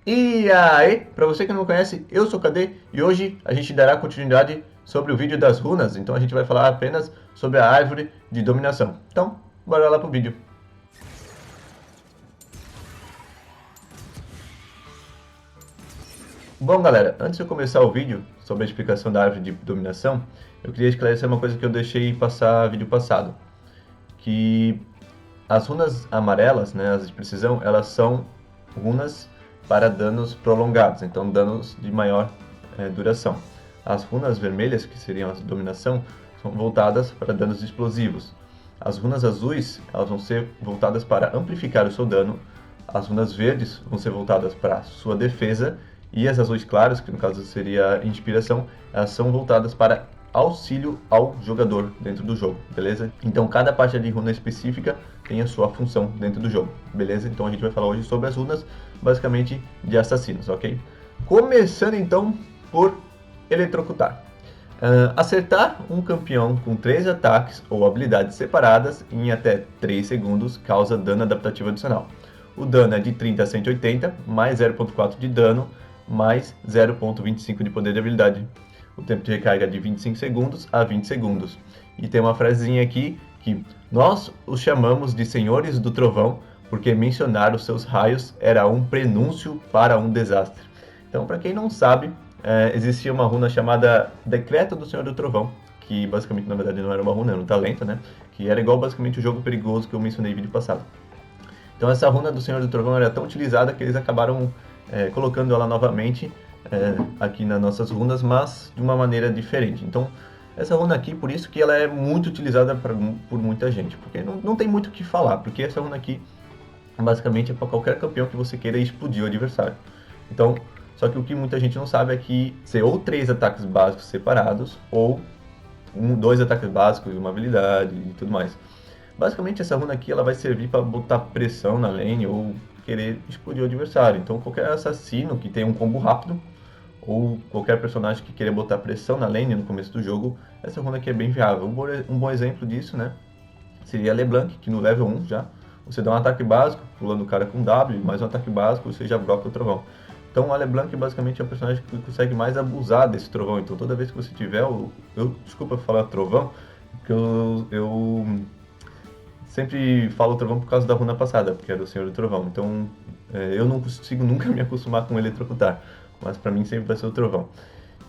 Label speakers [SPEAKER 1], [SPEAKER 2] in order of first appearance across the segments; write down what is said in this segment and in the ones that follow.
[SPEAKER 1] E aí, para você que não me conhece, eu sou o KD e hoje a gente dará continuidade sobre o vídeo das runas, então a gente vai falar apenas sobre a árvore de dominação. Então, bora lá pro vídeo. Bom galera, antes de eu começar o vídeo sobre a explicação da árvore de dominação, eu queria esclarecer uma coisa que eu deixei passar no vídeo passado, que as runas amarelas, né, as de precisão, elas são runas para danos prolongados, então danos de maior duração. As runas vermelhas, que seriam as de dominação, são voltadas para danos explosivos. As runas azuis, elas vão ser voltadas para amplificar o seu dano. As runas verdes vão ser voltadas para sua defesa. E as azuis claras, que no caso seria a inspiração, elas são voltadas para auxílio ao jogador dentro do jogo, beleza? Então cada parte de runa específica tem a sua função dentro do jogo, beleza? Então a gente vai falar hoje sobre as runas, basicamente de assassinos, ok? Começando então por eletrocutar. Acertar um campeão com 3 ataques ou habilidades separadas em até 3 segundos causa dano adaptativo adicional. O dano é de 30 a 180, mais 0.4 de dano, mais 0.25 de poder de habilidade. O tempo de recarga é de 25 segundos a 20 segundos. E tem uma frasezinha aqui que nós os chamamos de Senhores do Trovão porque mencionar os seus raios era um prenúncio para um desastre. Então, para quem não sabe, existia uma runa chamada Decreto do Senhor do Trovão, que basicamente, na verdade, não era uma runa, era um talento, né? Que era igual basicamente o jogo perigoso que eu mencionei no vídeo passado. Então essa runa do Senhor do Trovão era tão utilizada que eles acabaram colocando ela novamente aqui nas nossas runas, mas de uma maneira diferente. Então essa runa aqui, por isso que ela é muito utilizada por muita gente, porque não tem muito o que falar, porque essa runa aqui basicamente é para qualquer campeão que você queira explodir o adversário. Então, só que o que muita gente não sabe é que ser ou 3 ataques básicos separados, ou 2 ataques básicos, uma habilidade e tudo mais. Basicamente essa runa aqui ela vai servir para botar pressão na lane ou querer explodir o adversário. Então qualquer assassino que tenha um combo rápido ou qualquer personagem que queira botar pressão na lane no começo do jogo, essa runa aqui é bem viável. Um bom exemplo disso, né, seria a LeBlanc, que no level 1 já, você dá um ataque básico, pulando o cara com W, mais um ataque básico, você já bloca o trovão. Então a LeBlanc basicamente é o personagem que consegue mais abusar desse trovão. Então toda vez que você tiver desculpa falar trovão, porque eu sempre falo trovão por causa da runa passada, porque era o Senhor do Trovão. Então eu não consigo nunca me acostumar com eletrocutar, mas pra mim sempre vai ser o trovão.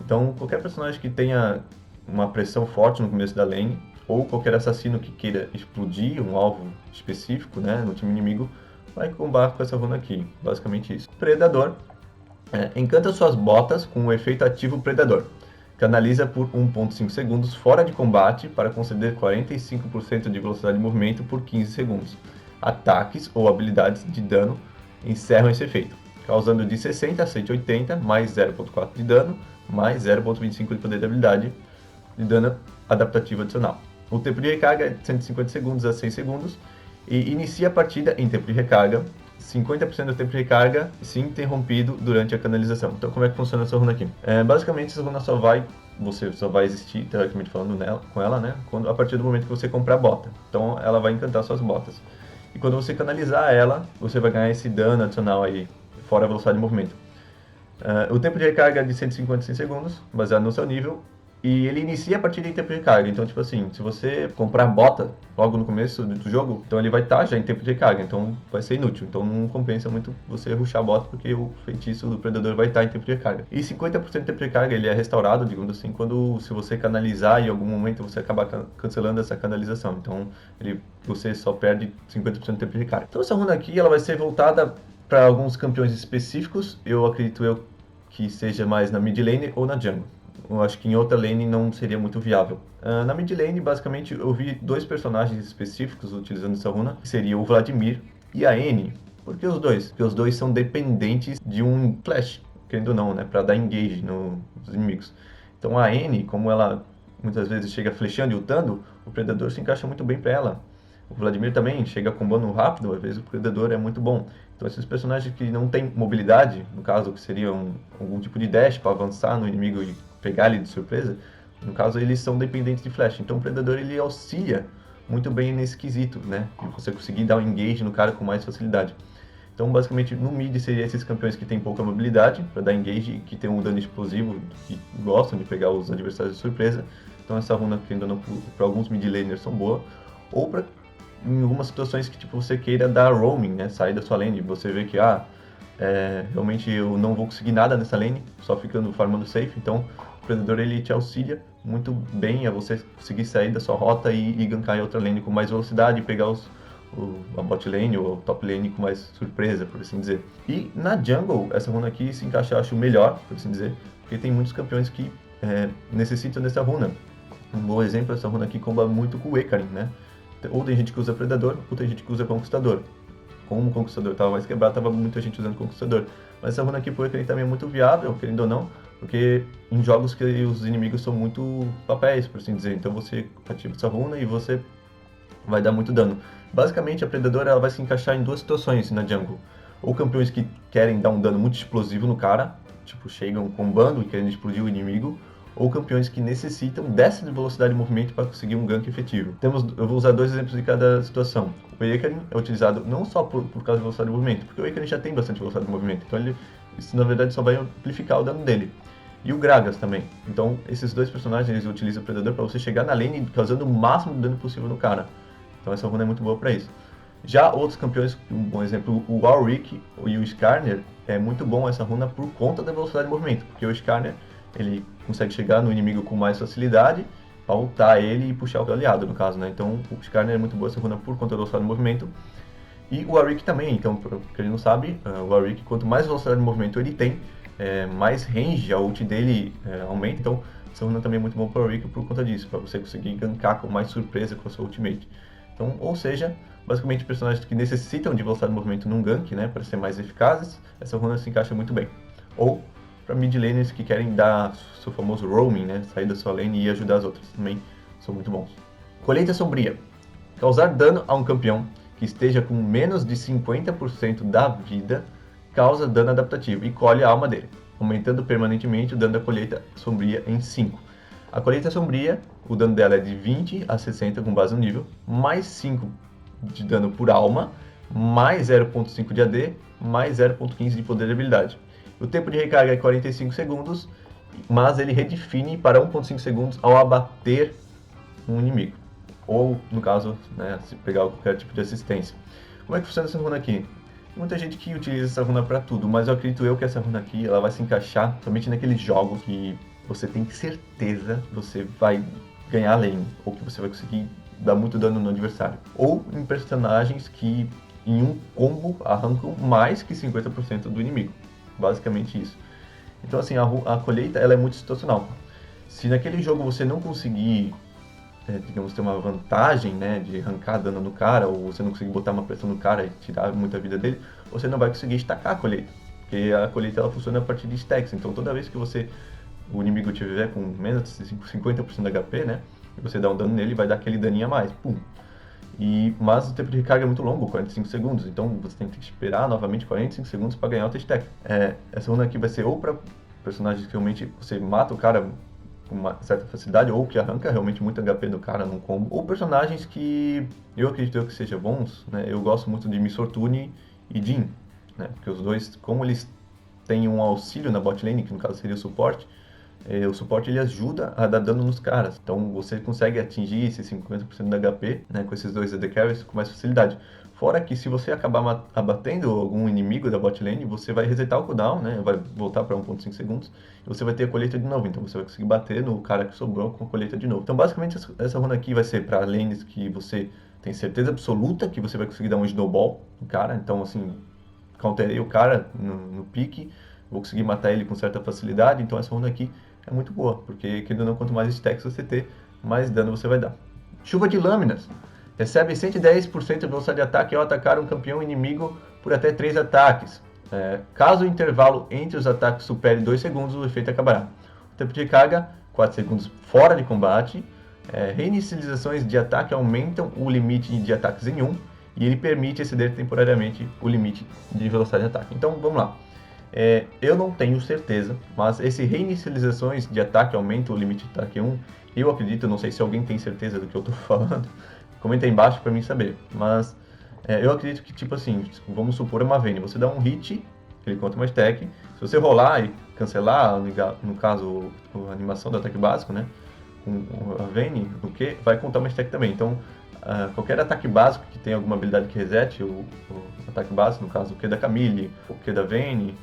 [SPEAKER 1] Então qualquer personagem que tenha uma pressão forte no começo da lane, ou qualquer assassino que queira explodir um alvo específico, né, no time inimigo, vai combar com essa runa aqui, basicamente isso. Predador. Encanta suas botas com o efeito ativo Predador. Canaliza por 1.5 segundos fora de combate para conceder 45% de velocidade de movimento por 15 segundos. Ataques ou habilidades de dano encerram esse efeito, causando de 60 a 180, mais 0.4 de dano, mais 0.25 de poder de habilidade de dano adaptativo adicional. O tempo de recarga é de 150 segundos a 100 segundos e inicia a partida em tempo de recarga. 50% do tempo de recarga se interrompido durante a canalização. Então como é que funciona essa runa aqui? Basicamente essa runa você só vai existir, teoricamente falando, com ela, né, a partir do momento que você comprar a bota. Então ela vai encantar suas botas. E quando você canalizar ela, você vai ganhar esse dano adicional aí, fora a velocidade de movimento. O tempo de recarga é de 150 a 100 segundos, baseado no seu nível. E ele inicia a partida em tempo de recarga. Então, tipo assim, se você comprar bota logo no começo do jogo, então ele vai estar já em tempo de recarga. Então vai ser inútil. Então não compensa muito você rushar a bota, porque o feitiço do predador vai estar em tempo de recarga. E 50% do tempo de recarga ele é restaurado, digamos assim, se você canalizar e em algum momento você acabar cancelando essa canalização. Então você só perde 50% do tempo de recarga. Então essa runa aqui ela vai ser voltada para alguns campeões específicos. Eu acredito que seja mais na mid lane ou na jungle. Eu acho que em outra lane não seria muito viável. Na mid lane, basicamente, eu vi 2 personagens específicos utilizando essa runa, que seria o Vladimir e a Anne. Por que os dois? Porque os dois são dependentes de um flash, querendo ou não, né, para dar engage nos inimigos. Então a Anne, como ela muitas vezes chega flechando e ultando, o Predador se encaixa muito bem para ela. O Vladimir também chega combando rápido, às vezes o Predador é muito bom. Então esses personagens que não têm mobilidade, no caso que seria algum tipo de dash para avançar no inimigo e pegar ele de surpresa, no caso eles são dependentes de flash. Então o Predador ele auxilia muito bem nesse quesito, né? De você conseguir dar um engage no cara com mais facilidade. Então, basicamente, no mid seria esses campeões que tem pouca mobilidade, para dar engage, que tem um dano explosivo, que gostam de pegar os adversários de surpresa. Então, essa runa, que ainda não, para alguns mid laners são boa. Ou para em algumas situações que tipo, você queira dar roaming, né? Sair da sua lane. Você vê que, realmente eu não vou conseguir nada nessa lane, só ficando farmando safe. Então, o Predador ele te auxilia muito bem a você conseguir sair da sua rota e gankar em outra lane com mais velocidade e pegar a bot lane ou top lane com mais surpresa, por assim dizer. E na jungle, essa runa aqui se encaixa, eu acho, melhor, por assim dizer, porque tem muitos campeões que necessitam dessa runa. Um bom exemplo, essa runa aqui comba muito com o Ekarim, né? Ou tem gente que usa Predador, ou tem gente que usa Conquistador. Como o Conquistador estava mais quebrado, estava muita gente usando Conquistador. Mas essa runa aqui pro Ekarim também é muito viável, querendo ou não, porque em jogos que os inimigos são muito papéis, por assim dizer. Então você ativa essa runa e você vai dar muito dano. Basicamente, a Predador ela vai se encaixar em duas situações na jungle. Ou campeões que querem dar um dano muito explosivo no cara, tipo, chegam combando e querendo explodir o inimigo, ou campeões que necessitam dessa velocidade de movimento para conseguir um gank efetivo. Eu vou usar dois exemplos de cada situação. O Ekarim é utilizado não só por causa da velocidade de movimento, porque o Ekarim já tem bastante velocidade de movimento, então isso na verdade só vai amplificar o dano dele. E o Gragas também. Então, esses dois personagens eles utilizam o Predador para você chegar na lane causando o máximo de dano possível no cara. Então essa runa é muito boa para isso. Já outros campeões, um bom exemplo, o Warwick e o Skarner, é muito bom essa runa por conta da velocidade de movimento, porque o Skarner ele consegue chegar no inimigo com mais facilidade, ultar ele e puxar o aliado, no caso, né? Então o Skarner é muito boa essa runa por conta da velocidade de movimento. E o Warwick também, então, para quem não sabe, o Warwick, quanto mais velocidade de movimento ele tem, mais range a ult dele aumenta, então essa runa também é muito bom para o Warwick por conta disso, para você conseguir gankar com mais surpresa com a sua ultimate. Então, ou seja, basicamente personagens que necessitam de velocidade de movimento num gank, né, para ser mais eficazes, essa runa se encaixa muito bem. Ou para mid laners que querem dar seu famoso roaming, né, sair da sua lane e ajudar as outras, também são muito bons. Colheita Sombria. Causar dano a um campeão que esteja com menos de 50% da vida causa dano adaptativo e colhe a alma dele, aumentando permanentemente o dano da colheita sombria em 5. A colheita sombria, o dano dela é de 20 a 60 com base no nível, mais 5 de dano por alma, mais 0.5 de AD, mais 0.15 de poder de habilidade. O tempo de recarga é 45 segundos, mas ele redefine para 1.5 segundos ao abater um inimigo. Ou, no caso, né, se pegar qualquer tipo de assistência. Como é que funciona essa runa aqui? Tem muita gente que utiliza essa runa para tudo, mas eu acredito que essa runa aqui ela vai se encaixar somente naqueles jogos que você tem certeza que você vai ganhar a lane, ou que você vai conseguir dar muito dano no adversário. Ou em personagens que em um combo arrancam mais que 50% do inimigo. Basicamente isso. Então assim, a colheita ela é muito situacional. Se naquele jogo você não conseguir, digamos, ter uma vantagem, né, de arrancar dano no cara, ou você não conseguir botar uma pressão no cara e tirar muita vida dele, você não vai conseguir estacar a colheita. Porque a colheita ela funciona a partir de stacks. Então toda vez que o inimigo tiver com menos de 50% de HP, né? E você dá um dano nele, vai dar aquele daninho a mais. Pum. Mas o tempo de recarga é muito longo, 45 segundos. Então você tem que esperar novamente 45 segundos para ganhar o T-Stack. Essa runa aqui vai ser ou para personagens que realmente você mata o cara com uma certa facilidade, ou que arranca realmente muito HP do cara num combo, ou personagens que eu acredito que sejam bons, né? Eu gosto muito de Misfortune e Jhin, né? Porque os dois, como eles têm um auxílio na bot lane, que no caso seria o suporte, o suporte ele ajuda a dar dano nos caras. Então você consegue atingir esse 50% da HP, né, com esses dois AD Carries com mais facilidade. Fora que se você acabar abatendo algum inimigo da bot lane, você vai resetar o cooldown, né, vai voltar para 1.5 segundos, e você vai ter a colheita de novo. Então você vai conseguir bater no cara que sobrou com a colheita de novo. Então basicamente essa runa aqui vai ser para lanes que você tem certeza absoluta que você vai conseguir dar um snowball no cara. Então assim, counterei o cara no pique, vou conseguir matar ele com certa facilidade. Então essa runa aqui é muito boa, porque querendo ou não, quanto mais stacks você ter, mais dano você vai dar. Chuva de lâminas. Recebe 110% de velocidade de ataque ao atacar um campeão inimigo por até 3 ataques. Caso o intervalo entre os ataques supere 2 segundos, o efeito acabará. O tempo de carga, 4 segundos fora de combate. Reinicializações de ataque aumentam o limite de ataques em 1, e ele permite exceder temporariamente o limite de velocidade de ataque. Então vamos lá. Eu não tenho certeza, mas esse reinicializações de ataque aumenta o limite de ataque 1. Eu acredito, não sei se alguém tem certeza do que eu estou falando. Comenta aí embaixo para mim saber. Mas Eu acredito que, tipo assim, vamos supor uma Vayne, você dá um hit, ele conta uma stack, se você rolar e cancelar, no caso, a animação do ataque básico, né, com a Vayne, o Q, vai contar uma stack também. Então, qualquer ataque básico que tenha alguma habilidade que resete o ataque básico, no caso o Q da Camille, o Q da Vayne,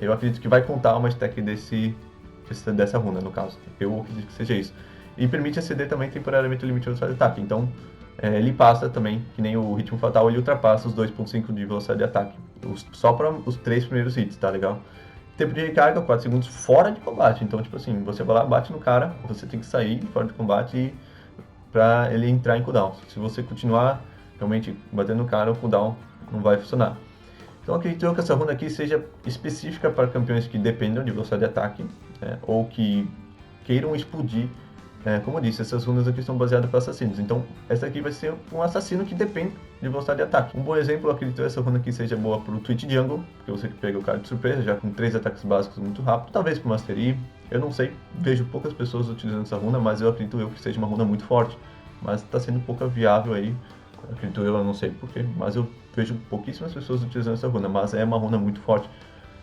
[SPEAKER 1] eu acredito que vai contar uma stack dessa runa, no caso. Eu acredito que seja isso. E permite aceder também temporariamente o limite de velocidade de ataque. Então, ele passa também, que nem o ritmo fatal, ele ultrapassa os 2.5 de velocidade de ataque. Só para os 3 primeiros hits, tá legal? Tempo de recarga, 4 segundos fora de combate. Então, tipo assim, você vai lá, bate no cara, você tem que sair fora de combate para ele entrar em cooldown. Se você continuar realmente batendo no cara, o cooldown não vai funcionar. Então acredito que essa runa aqui seja específica para campeões que dependam de velocidade de ataque, né, ou que queiram explodir. Como eu disse, essas runas aqui são baseadas para assassinos. Então essa aqui vai ser um assassino que depende de velocidade de ataque. Um bom exemplo, eu acredito que essa runa aqui seja boa para o Twitch Jungle, porque você pega o cara de surpresa, já com 3 ataques básicos muito rápido. Talvez para o Master Yi, eu não sei, vejo poucas pessoas utilizando essa runa, mas eu acredito que seja uma runa muito forte. Mas está sendo pouco viável aí, acredito eu não sei porquê, mas eu vejo pouquíssimas pessoas utilizando essa runa, mas é uma runa muito forte.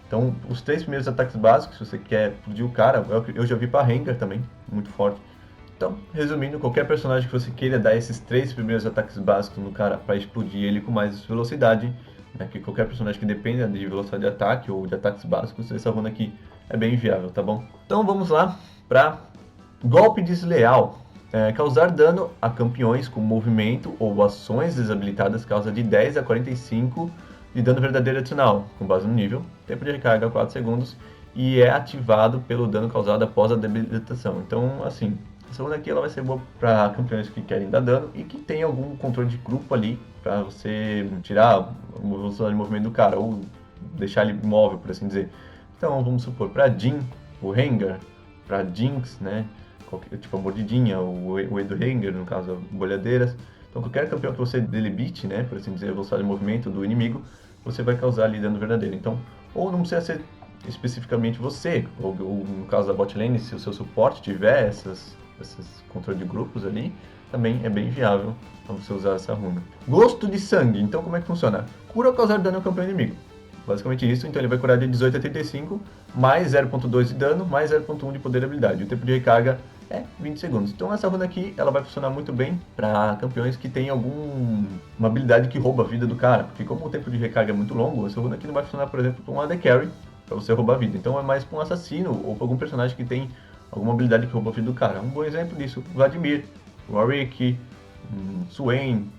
[SPEAKER 1] Então, os 3 primeiros ataques básicos, se você quer explodir o cara, eu já vi para Rengar também, muito forte. Então, resumindo, qualquer personagem que você queira dar esses 3 primeiros ataques básicos no cara para explodir ele com mais velocidade, né, que qualquer personagem que dependa de velocidade de ataque ou de ataques básicos, essa runa aqui é bem viável, tá bom? Então vamos lá para golpe desleal. Causar dano a campeões com movimento ou ações desabilitadas causa de 10 a 45 de dano verdadeiro adicional, com base no nível, tempo de recarga 4 segundos e é ativado pelo dano causado após a debilitação. Então, assim, essa runa aqui ela vai ser boa para campeões que querem dar dano e que tem algum controle de grupo ali para você tirar a velocidade de movimento do cara ou deixar ele imóvel, por assim dizer. Então, vamos supor, para Jhin, o Rengar, para Jinx, né? Tipo a mordidinha, o Edo Rengar, no caso, bolhadeiras. Então qualquer campeão que você delibite, né, por assim dizer, a velocidade de movimento do inimigo, você vai causar ali dano verdadeiro. Então, ou não precisa ser especificamente você, ou no caso da bot lane, se o seu suporte tiver esses controle de grupos ali, também é bem viável para você usar essa runa. Gosto de sangue, então como é que funciona? Cura ou causar dano ao campeão inimigo. Basicamente isso, então ele vai curar de 18 a 35, mais 0.2 de dano, mais 0.1 de poder e habilidade. O tempo de recarga é 20 segundos. Então essa runa aqui, ela vai funcionar muito bem para campeões que tem alguma habilidade que rouba a vida do cara. Porque como o tempo de recarga é muito longo, essa runa aqui não vai funcionar, por exemplo, para um AD Carry, para você roubar a vida. Então é mais para um assassino ou para algum personagem que tem alguma habilidade que rouba a vida do cara. Um bom exemplo disso, Vladimir, Warwick, Swain,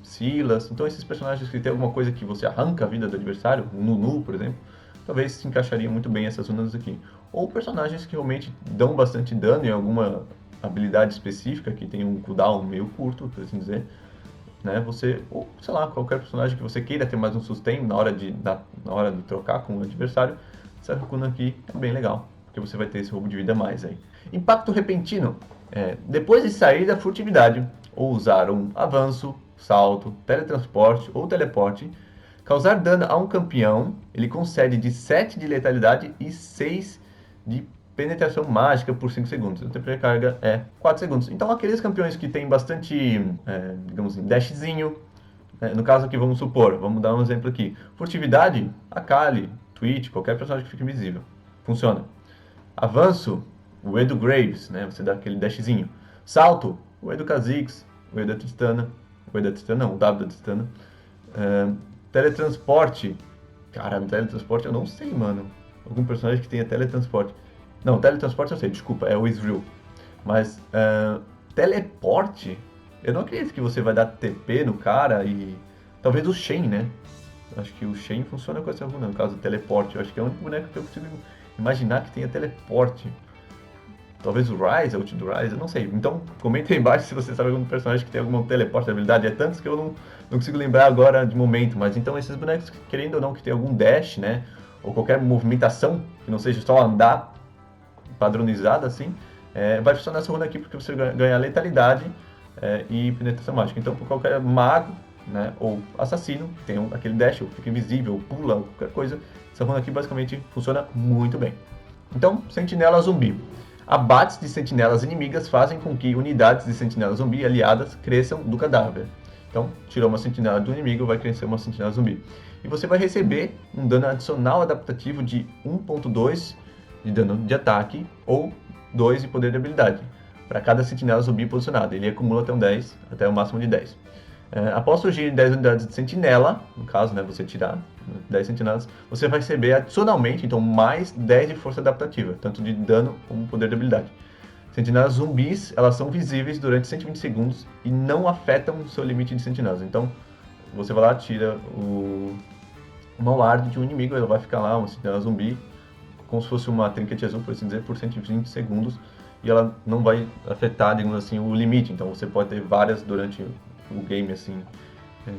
[SPEAKER 1] Silas. Então esses personagens que tem alguma coisa que você arranca a vida do adversário, o Nunu, por exemplo, talvez se encaixariam muito bem essas runas aqui. Ou personagens que realmente dão bastante dano em alguma habilidade específica, que tem um cooldown meio curto, por assim dizer. Né? Você, ou sei lá, qualquer personagem que você queira ter mais um sustain na hora de trocar com o adversário, essa runa aqui é bem legal, porque você vai ter esse roubo de vida a mais aí. Impacto repentino. Depois de sair da furtividade, ou usar um avanço, salto, teletransporte ou teleporte, causar dano a um campeão, ele concede de 7 de letalidade e 6 de penetração mágica por 5 segundos. O tempo de recarga é 4 segundos. Então aqueles campeões que tem bastante, digamos assim, dashzinho, no caso aqui vamos supor, vamos dar um exemplo aqui, furtividade, Akali, Twitch, qualquer personagem que fique invisível, funciona. Avanço, o Edo Graves, né? Você dá aquele dashzinho. Salto, o Edo Kha'Zix, o Edo da Tristana, o W da Tristana. Teletransporte, cara, teletransporte eu não sei, mano. Algum personagem que tenha teletransporte. Não, teletransporte eu sei, desculpa, é o Ezreal. Mas teleporte, eu não acredito que você vai dar TP no cara e... Talvez o Shen, né? Acho que o Shen funciona com essa runa, no caso do teleporte. Eu acho que é o único boneco que eu consigo imaginar que tenha teleporte. Talvez o Ryze, a ult do Ryze, eu não sei. Então, comenta aí embaixo se você sabe algum personagem que tem alguma teleporte habilidade. É tantos que eu não consigo lembrar agora de momento. Mas então esses bonecos, querendo ou não, que tem algum dash, né? Ou qualquer movimentação, que não seja só andar padronizada assim, vai funcionar essa runa aqui porque você ganha letalidade e penetração mágica. Então, por qualquer mago, né, ou assassino, tem aquele dash, ou fica invisível, ou pula, ou qualquer coisa, essa runa aqui basicamente funciona muito bem. Então, sentinela zumbi. Abates de sentinelas inimigas fazem com que unidades de sentinela zumbi aliadas cresçam do cadáver. Então, tirou uma sentinela do inimigo, vai crescer uma sentinela zumbi. E você vai receber um dano adicional adaptativo de 1.2 de dano de ataque ou 2 de poder de habilidade para cada sentinela zumbi posicionada. Ele acumula até um 10, até o máximo de 10. Após surgir 10 unidades de sentinela, no caso, né, você tirar 10 sentinelas, você vai receber adicionalmente, então, mais 10 de força adaptativa, tanto de dano como poder de habilidade. Sentinelas zumbis, elas são visíveis durante 120 segundos e não afetam o seu limite de sentinelas. Então, você vai lá, tira uma ward de um inimigo, ele vai ficar lá, uma sentinela zumbi, como se fosse uma trinket azul, por assim dizer, por 120 segundos, e ela não vai afetar, digamos assim, o limite. Então, você pode ter várias durante o game, assim,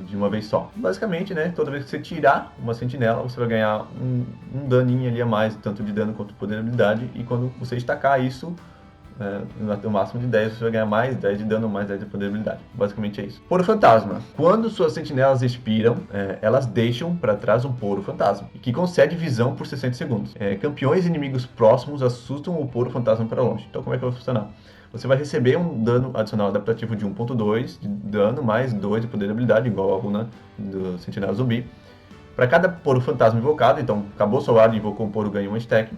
[SPEAKER 1] de uma vez só. Basicamente, né, toda vez que você tirar uma sentinela, você vai ganhar um daninho ali a mais, tanto de dano quanto de poder de habilidade, e quando você estacar isso, no máximo de 10, você vai ganhar mais 10 de dano, mais 10 de poder de habilidade. Basicamente é isso. Poro fantasma. Quando suas sentinelas expiram, elas deixam para trás um poro fantasma, que concede visão por 60 segundos. Campeões e inimigos próximos assustam o poro fantasma para longe. Então como é que vai funcionar? Você vai receber um dano adicional adaptativo de 1.2 de dano, mais 2 de poder de habilidade, igual a runa do sentinela zumbi. Para cada poro fantasma invocado, então acabou sua ward, invocou um poro, ganha um stack.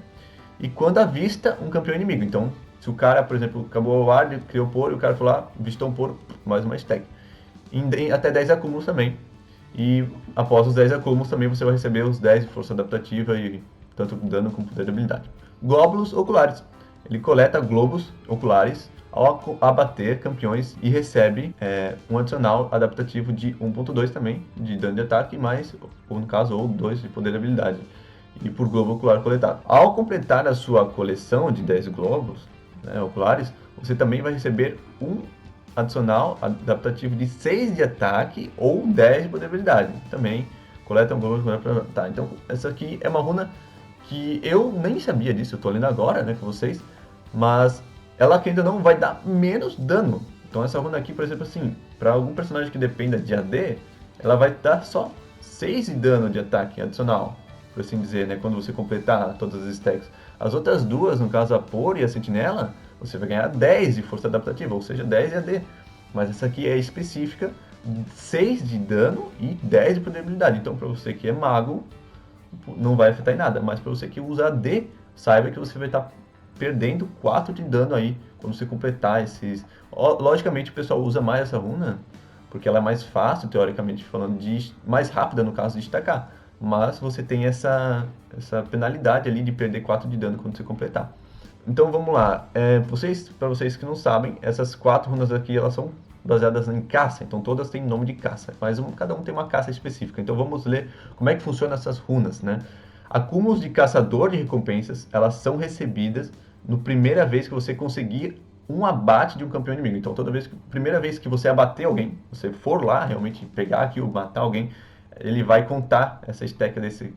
[SPEAKER 1] E quando avista um campeão inimigo, então se o cara, por exemplo, acabou o ward, criou o poro, e o cara foi lá, vistou um poro, mais uma stack. Até 10 acúmulos também. E após os 10 acúmulos também você vai receber os 10 de força adaptativa e tanto dano como poder de habilidade. Glóbulos oculares. Ele coleta globos oculares ao abater campeões e recebe um adicional adaptativo de 1.2 também, de dano de ataque, mais, ou no caso, ou 2 de poder de habilidade. E por globo ocular coletado. Ao completar a sua coleção de 10 globos oculares, você também vai receber um adicional adaptativo de 6 de ataque ou 10 de poder de habilidade. Também coleta um globo para... Tá, então essa aqui é uma runa que eu nem sabia disso, eu tô lendo agora, né, com vocês, mas ela que ainda não vai dar menos dano. Então essa runa aqui, por exemplo, assim, para algum personagem que dependa de AD, ela vai dar só 6 de dano de ataque adicional, por assim dizer, né, quando você completar todas as stacks. As outras duas, no caso a Poro e a Sentinela, você vai ganhar 10 de força adaptativa, ou seja, 10 de AD. Mas essa aqui é específica, 6 de dano e 10 de poder de habilidade. Então para você que é mago, não vai afetar em nada, mas para você que usa AD, saiba que você vai estar perdendo 4 de dano aí, quando você completar esses... Logicamente o pessoal usa mais essa runa, porque ela é mais fácil, teoricamente falando, mais rápida no caso de destacar. Mas você tem essa penalidade ali de perder 4 de dano quando você completar. Então vamos lá, para vocês que não sabem, essas 4 runas aqui, elas são baseadas em caça, então todas têm nome de caça, mas cada um tem uma caça específica. Então vamos ler como é que funcionam essas runas, né? Acúmulos de caçador de recompensas, elas são recebidas no primeira vez que você conseguir um abate de um campeão inimigo. Então primeira vez que você abater alguém, você for lá realmente pegar aqui ou matar alguém, ele vai contar essa stack desse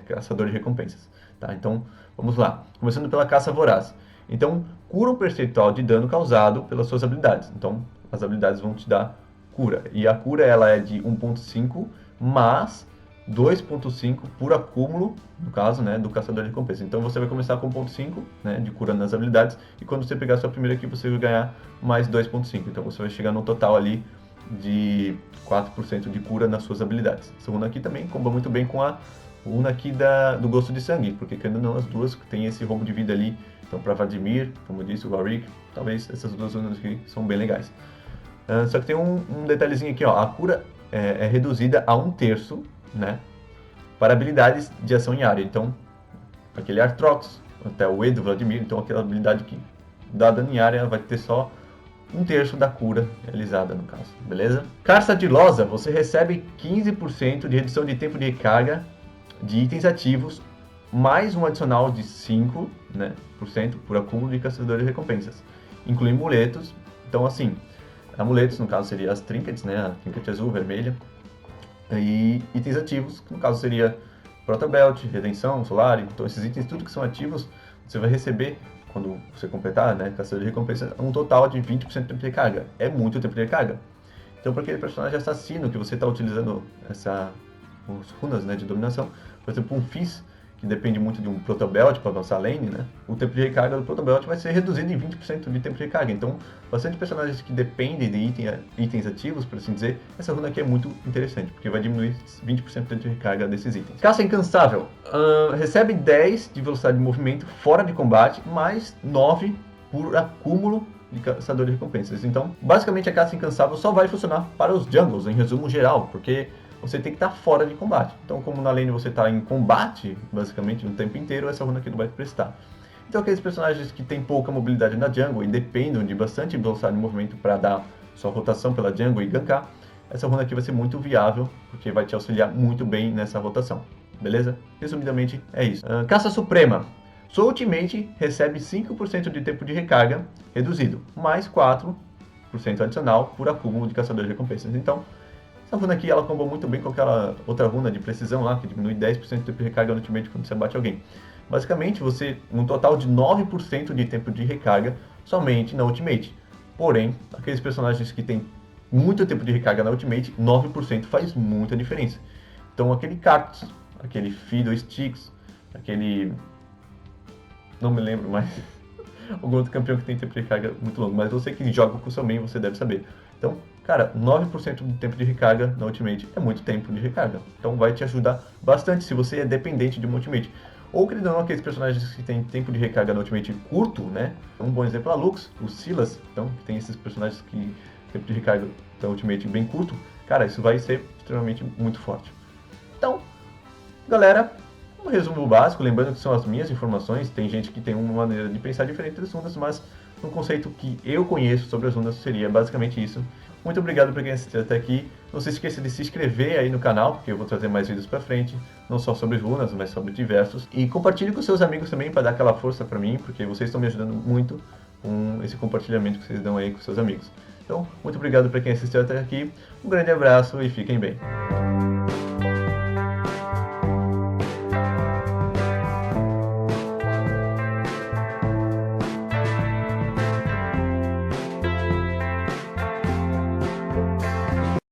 [SPEAKER 1] caçador de recompensas. Tá? Então, vamos lá. Começando pela caça voraz. Então, cura um percentual de dano causado pelas suas habilidades. Então, as habilidades vão te dar cura. E a cura ela é de 1.5, mas 2.5 por acúmulo, no caso, né, do caçador de recompensas. Então, você vai começar com 1.5, né, de cura nas habilidades, e quando você pegar a sua primeira aqui, você vai ganhar mais 2.5. Então, você vai chegar no total ali de 4% de cura nas suas habilidades. Essa runa aqui também comba muito bem com a runa aqui do gosto de sangue, porque querendo ou não, as duas têm esse roubo de vida ali. Então para Vladimir, como eu disse, o Warwick, talvez essas duas runas aqui são bem legais. Só que tem um detalhezinho aqui, ó, a cura é reduzida a 1/3, né, para habilidades de ação em área. Então, aquele Arthrox, até o E do Vladimir, então aquela habilidade que dá dano em área vai ter só 1/3 da cura realizada, no caso, beleza? Carça de Losa, você recebe 15% de redução de tempo de recarga de itens ativos, mais um adicional de 5%, né, por acúmulo de caçador de recompensas. Inclui amuletos, então assim, amuletos no caso seria as trinkets, né, a trinket azul, vermelha, e itens ativos, que no caso seria Protobelt, Redenção, Solar, então esses itens tudo que são ativos, você vai receber quando você completar, né, caçador de recompensa, um total de 20% de tempo de recarga. É muito tempo de recarga. Então, para aquele personagem assassino que você está utilizando as runas, né, de dominação, por exemplo, um Fizz, que depende muito de um protobelt para avançar lane, né? O tempo de recarga do protobelt vai ser reduzido em 20% de tempo de recarga. Então, bastante personagens que dependem de itens ativos, por assim dizer, essa runa aqui é muito interessante, porque vai diminuir 20% do tempo de recarga desses itens. Caça incansável. Recebe 10 de velocidade de movimento fora de combate, mais 9 por acúmulo de caçador de recompensas. Então, basicamente a caça incansável só vai funcionar para os jungles, em resumo geral, porque você tem que estar fora de combate. Então, como na lane você está em combate, basicamente, o tempo inteiro, essa runa aqui não vai prestar. Então, aqueles personagens que têm pouca mobilidade na jungle e dependem de bastante velocidade de movimento para dar sua rotação pela jungle e gankar, essa runa aqui vai ser muito viável, porque vai te auxiliar muito bem nessa rotação. Beleza? Resumidamente, é isso. Caça Suprema. Sua ultimate recebe 5% de tempo de recarga reduzido, mais 4% adicional por acúmulo de caçador de recompensas. Então, essa runa aqui, ela combou muito bem com aquela outra runa de precisão lá, que diminui 10% do tempo de recarga no ultimate quando você abate alguém. Basicamente, você, um total de 9% de tempo de recarga somente na ultimate. Porém, aqueles personagens que têm muito tempo de recarga na ultimate, 9% faz muita diferença. Então, aquele Cactus, aquele Fiddlesticks, aquele... não me lembro mais... algum outro campeão que tem tempo de recarga muito longo, mas você que joga com o seu main, você deve saber. Então, cara, 9% do tempo de recarga na ultimate é muito tempo de recarga. Então vai te ajudar bastante se você é dependente de uma ultimate. Ou, querendo ou não, aqueles personagens que têm tempo de recarga na ultimate curto, né? Um bom exemplo é a Lux, o Silas, então, que tem esses personagens que tempo de recarga da ultimate bem curto. Cara, isso vai ser extremamente muito forte. Então, galera, um resumo básico, lembrando que são as minhas informações, tem gente que tem uma maneira de pensar diferente das runas, mas no conceito que eu conheço sobre as runas seria basicamente isso. Muito obrigado por quem assistiu até aqui. Não se esqueça de se inscrever aí no canal, porque eu vou trazer mais vídeos pra frente, não só sobre runas, mas sobre diversos. E compartilhe com seus amigos também para dar aquela força pra mim, porque vocês estão me ajudando muito com esse compartilhamento que vocês dão aí com seus amigos. Então, muito obrigado por quem assistiu até aqui, um grande abraço e fiquem bem.